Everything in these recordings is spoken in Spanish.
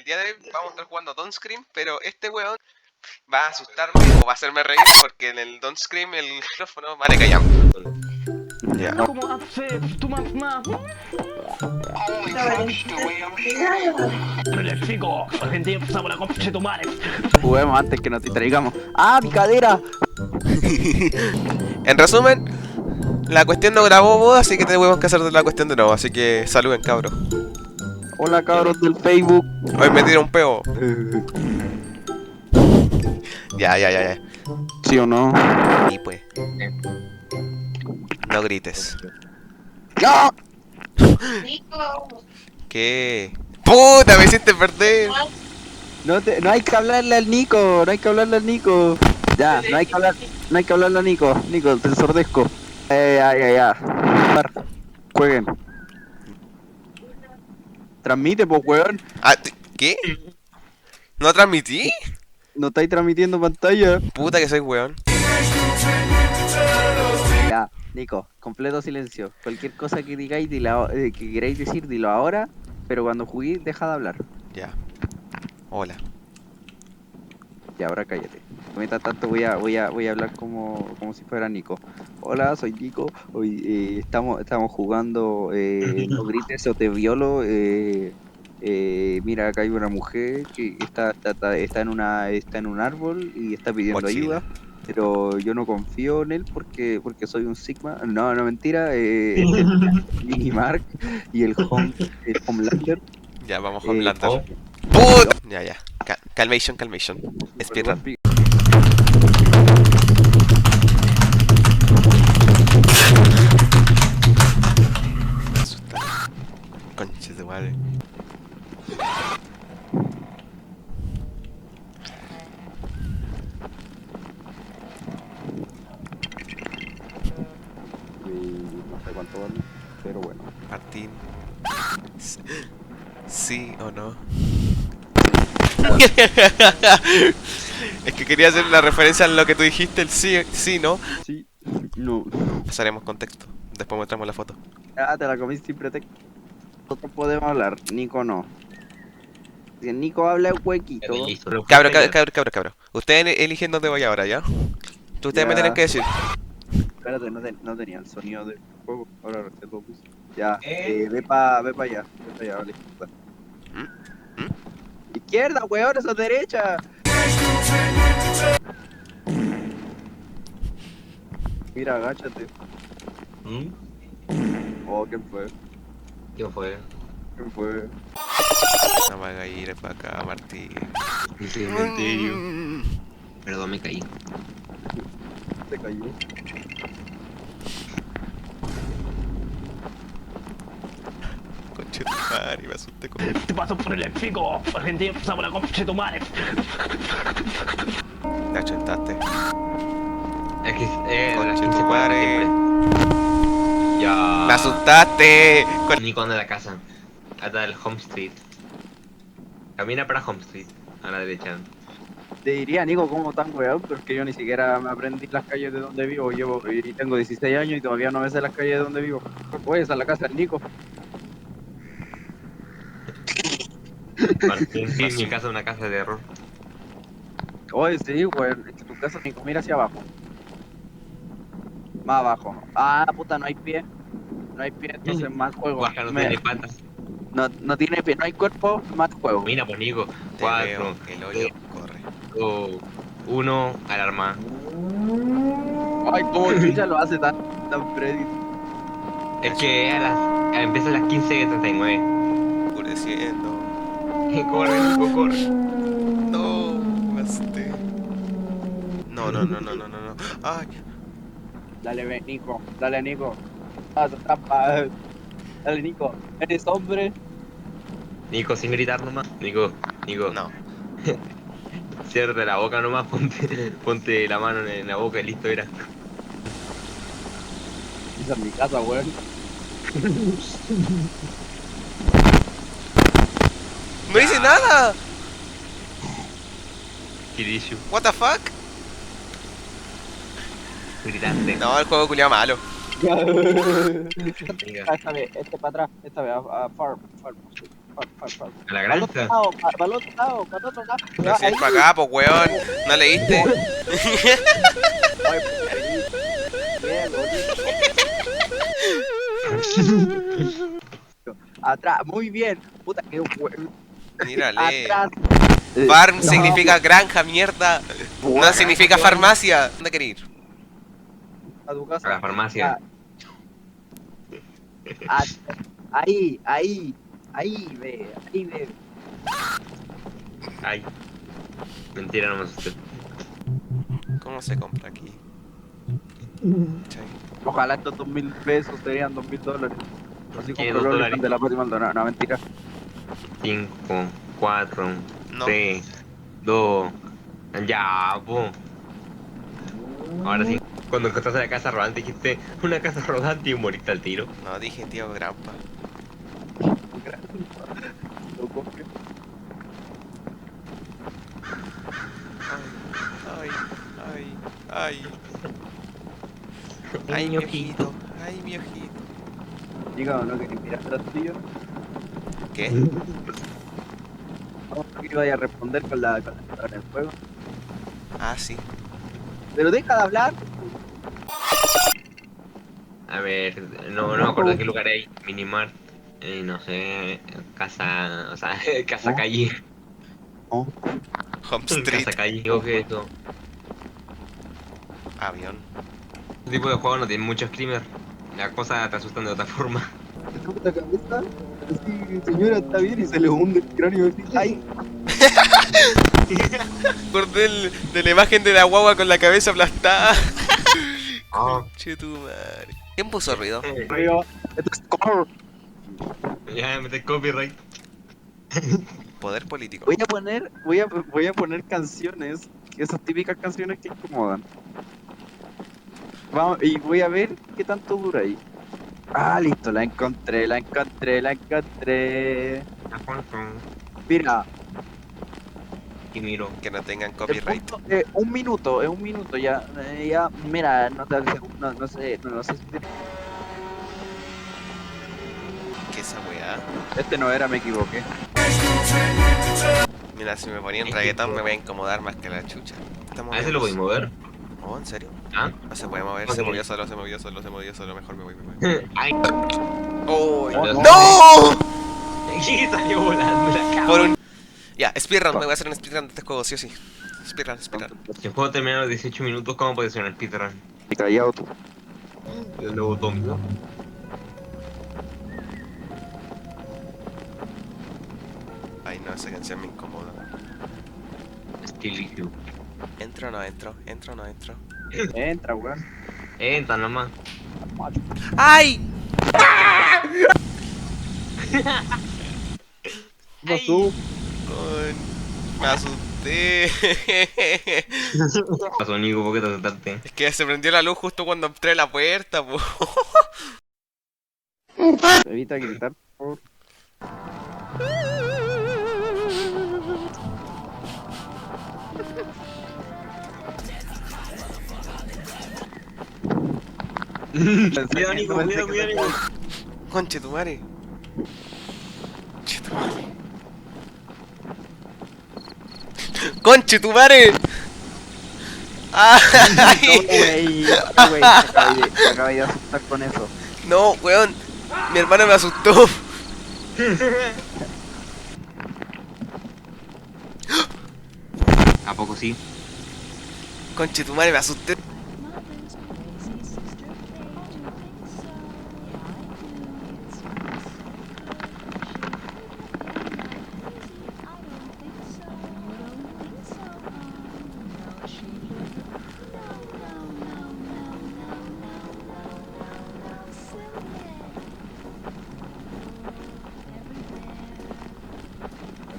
día de hoy vamos a estar jugando Don't Scream, pero este weón va a asustarme o va a hacerme reír porque en el Don't Scream el micrófono vale callando. Ya. ¿Cómo haces tu mamá? Le explico, Argentina empezamos la concha de tu madre. Juguemos antes que nos distraigamos. ¡Ah, mi cadera! En resumen, la cuestión no grabó vos, así que tenemos que hacer la cuestión de nuevo, así que saluden cabros. Hola cabros del Facebook. Hoy me tiro un peo. Ya. ¿Sí o no? Y pues. No grites. ¡No! ¿Qué? ¡Puta! Me hiciste perder. No hay que hablarle al Nico, no hay que hablarle al Nico. Ya, no hay que hablarle a Nico. Nico, te ensordezco. Ya. Jueguen. Transmite, pues, weón. Ah, ¿qué? ¿No transmití? No estáis transmitiendo pantalla. Puta que soy weón. Ya, Nico, completo silencio. Cualquier cosa que digáis, que queráis decir, dilo ahora. Pero cuando juguéis, deja de hablar. Ya. Hola. Y ahora cállate. Mientras tanto voy a hablar como si fuera Nico. Hola, soy Nico. Hoy estamos jugando No grites o te violo. Mira, acá hay una mujer que está en un árbol y está pidiendo Mochila. ayuda. Pero yo no confío en él porque soy un Sigma. No, mentira. Mini Mark y el Homelander. Ya, vamos a Homelander. Oh. ¡Puta! Ya. Calmation. Speedrun. Conches de madre. No sé cuánto vale, pero bueno. Martín. ¿Sí o no? Es que quería hacer una referencia a lo que tú dijiste, el sí, ¿no? Sí, no. Pasaremos contexto. Después mostramos la foto. Ah, te la comiste sin pretexto. Nosotros podemos hablar, Nico no. Si el Nico habla es huequito. Cabro. Ustedes eligen dónde voy ahora, ¿ya? Ustedes me Ya. tienen que decir. Espérate, no tenía el sonido del juego. Ahora recién lo puse. Ya, ve pa allá. Vale. Izquierda, weón, esa es derecha. Mira, agáchate. Oh, ¿quién fue? ¿Quién fue? ¿Quién fue? No me hagas ir para acá, Martín. El cementerio. Perdón, me caí. Se cayó. Conche tu madre, me asusté con... Te paso por el explico, Argentina empezamos la concha de tu madre. Te achentaste. Es que Conche las tu 15 madre. siempre. Ya. ¡Me asustaste! Nico anda a la casa. Hasta el Home Street. Camina para Home Street. A la derecha. Te diría, Nico, ¿cómo tan weón? Porque yo ni siquiera me aprendí las calles de donde vivo. Y tengo 16 años y todavía no me sé las calles de donde vivo. Oye, esa es la casa del Nico. Martín, mi casa es una casa de error. Oye, sí, weón. Es que tu casa, Nico, mira hacia abajo. Más abajo. Ah, puta, no hay pie. No hay pie, entonces más juego. Baja no tiene patas. No tiene pie, no hay cuerpo, más juego. Mira, pues Nico. Te 4, veo, el hoyo corre. 2, 1, alarma. Ay, cómo chucha lo hace tan predito. Es que empieza a las 15:39. Oscureciendo. Corre, Nico, corre. No, me asusté. No. Ay, Dale, Nico. Dale, Nico. Ah, trampa. Dale, Nico. Eres hombre. Nico, sin gritar nomás. Nico. no. Cierra la boca nomás, ponte la mano en la boca y listo era. Esa es mi casa, weón. ¡No hice nada! Kirishu, What the fuck? gritaste. No, el juego culiao malo. Venga. Esta vez para atrás. Esta vez a farm. A la Para el otro granja. lado, para el otro lado, para el otro lado. No, si Ahí. es para acá, pues weón. ¿No leíste? Ay, bien, bonito. Atrás, muy bien. Puta, qué bueno. Mírale. Atrás. Farm No, significa granja, mierda. No significa farmacia. ¿Dónde querés ir? a tu A casa. la farmacia. Ah, ahí, ahí, ahí, ve, ahí, ve. Ay. Mentira, no me asusté. ¿Cómo se compra aquí? Chai. Ojalá estos 2000 pesos serían $2000. Así Tiene compro el $2. OnlyFans de la Pati Maldonado. No, mentira. 5, 4, No. 3, 2. Ya, po. Ahora sí. Cuando encontraste la casa rodante dijiste una casa rodante y moriste al tiro. No, dije tío Grampa. Lo compro. Ay, ay, ay. Ay, mi ojito. Ay, mi ojito. Diga, ¿no querés mirar atrás tuyo? ¿Qué? No, no iba a responder con la con el juego. Ah, sí. Pero deja de hablar. A ver, no me acuerdo de qué lugar hay. Minimart. No sé. Casa. O sea, casa ¿No? calle. No. Home Street. Casa calle. Digo que eso. Avión. Este tipo de juego no tiene muchos screamers. Las cosas te asustan de otra forma. Se toca la cabeza. Así, señora, está bien. Y se le hunde el cráneo. Así, ay. Acordé de la imagen de la guagua con la cabeza aplastada. Oh. Che tu madre. ¿Quién puso ruido? Arriba. Score. Ya me metes copyright. Poder político. Voy a poner canciones. Esas típicas canciones que incomodan. Vamos, y voy a ver qué tanto dura ahí. Ah, listo, la encontré. Mira, Y miro. Que no tengan el copyright. punto, es un minuto ya, ya, mira, no sé, no sé si ¿Qué esa weá? este no era, me equivoqué. Mira, si me ponían reggaetón me voy a incomodar más que la chucha. Estamos A veces lo voy a mover. Oh, ¿en serio? ¿Ah? No se puede mover, Ok. se movió solo, se movió solo, se movió solo. Mejor me voy, me voy. Ay, ¡Oh! Oh, ¡No! y salió volando la cama. Por un... Ya, speedrun, me voy a hacer un speedrun de este juego, sí o sí. Speedrun. Si el juego termina a los 18 minutos, ¿cómo puede ser un speedrun? Y callado tú. El nuevo tonto. Ay no, esa canción me incomoda. Still you. ¿Entro o no entro? ¿Entro o no entro? Entra, weón. Entra nomás. Macho. ¡Ay! No tú. Me asusté. Pasó Nico, ¿por qué te asustaste? Es que se prendió la luz justo cuando entré a la puerta, po. Evita gritar, por favor. Cuidado, Nico, cuidado, Nico. Conche tu madre. Conche tu madre. ¡Ay! No, güey, te acabé de asustar con eso. No, weón. Mi hermano me asustó. ¿A poco sí? Conche tu madre, me asusté.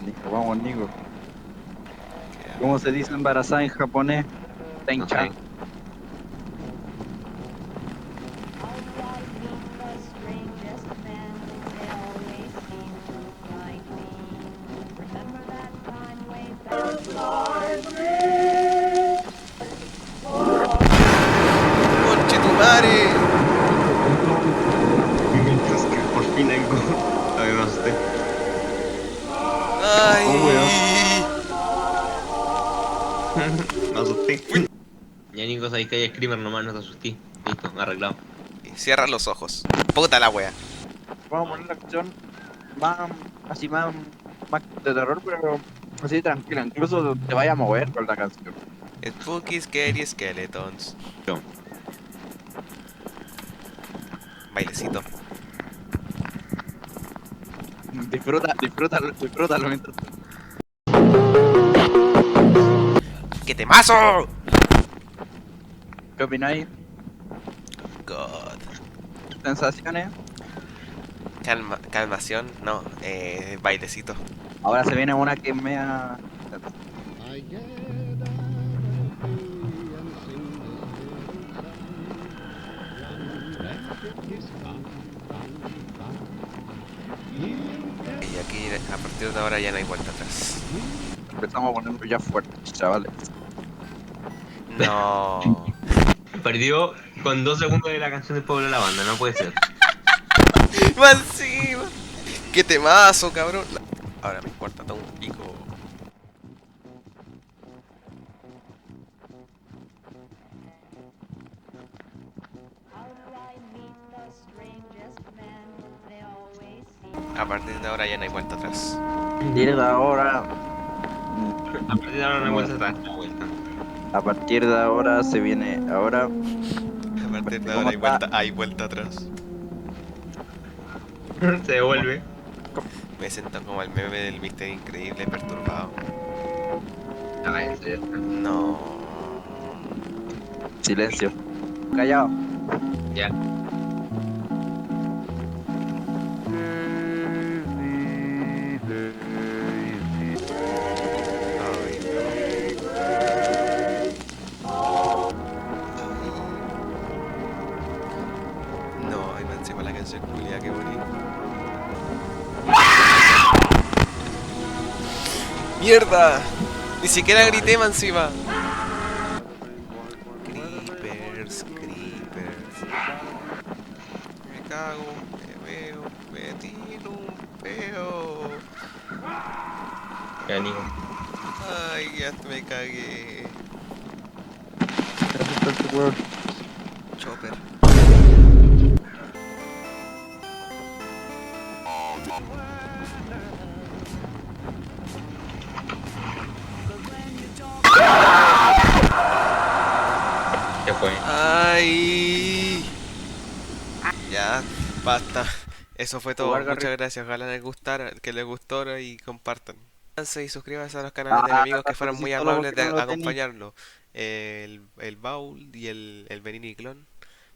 Nico, vamos, Nico. ¿Cómo se dice embarazada en japonés? Tencha. No sé. Conche tu madre. Mientras que por fin algo. A ver, no sé. Me asusté. Ya Nico, sabéis que hay screamer nomás, no te asusté. Listo, arreglado. Cierra los ojos. Puta la wea. Vamos a poner la acción más, así más de terror, pero así tranquila. Incluso te vaya a mover con la canción. Spooky Scary Skeletons. Bailecito. Disfrútalo mientras. ¡Qué temazo! ¿Qué opináis? God. ¿Sensaciones? Calmación, no, bailecito. Ahora se viene una que es mea. Y aquí a partir de ahora ya no hay vuelta atrás. Empezamos a ponerlo ya fuerte, chavales. No. Perdió con 2 segundos de la canción del pueblo de la banda, no puede ser. ¡Más encima! ¡Qué temazo, cabrón! Ahora me importa todo un pico. A partir de ahora ya no hay vuelta atrás. Partir de ahora. A partir de ahora no hay vuelta atrás, no hay vuelta. A partir de ahora se viene. Ahora. A partir de ¿Cómo ahora está? hay vuelta atrás. Se devuelve. Me siento como el meme del Mister Increíble perturbado. Ay, en serio. No. Silencio. Callado. Ya. Ay, no. No, ay, me encima la canción culia, qué bonito. ¡Mierda! Ni siquiera grité más encima. Creepers, creepers. Me cago, me veo, me tiro un peo. Ya, Nico. Ay, ya me cagué. Chopper. ¿Qué fue? Ay. Ya, basta. Eso fue todo. Jugar, Muchas Garry. gracias. Ojalá les gustara, que les gustara y compartan. Suscríbanse y suscríbanse a los canales de mis amigos que fueron muy solo amables porque de no lo tenía. acompañarlo. El Baul y el Benini Clon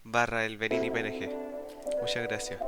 barra el Benini PNG. Muchas gracias.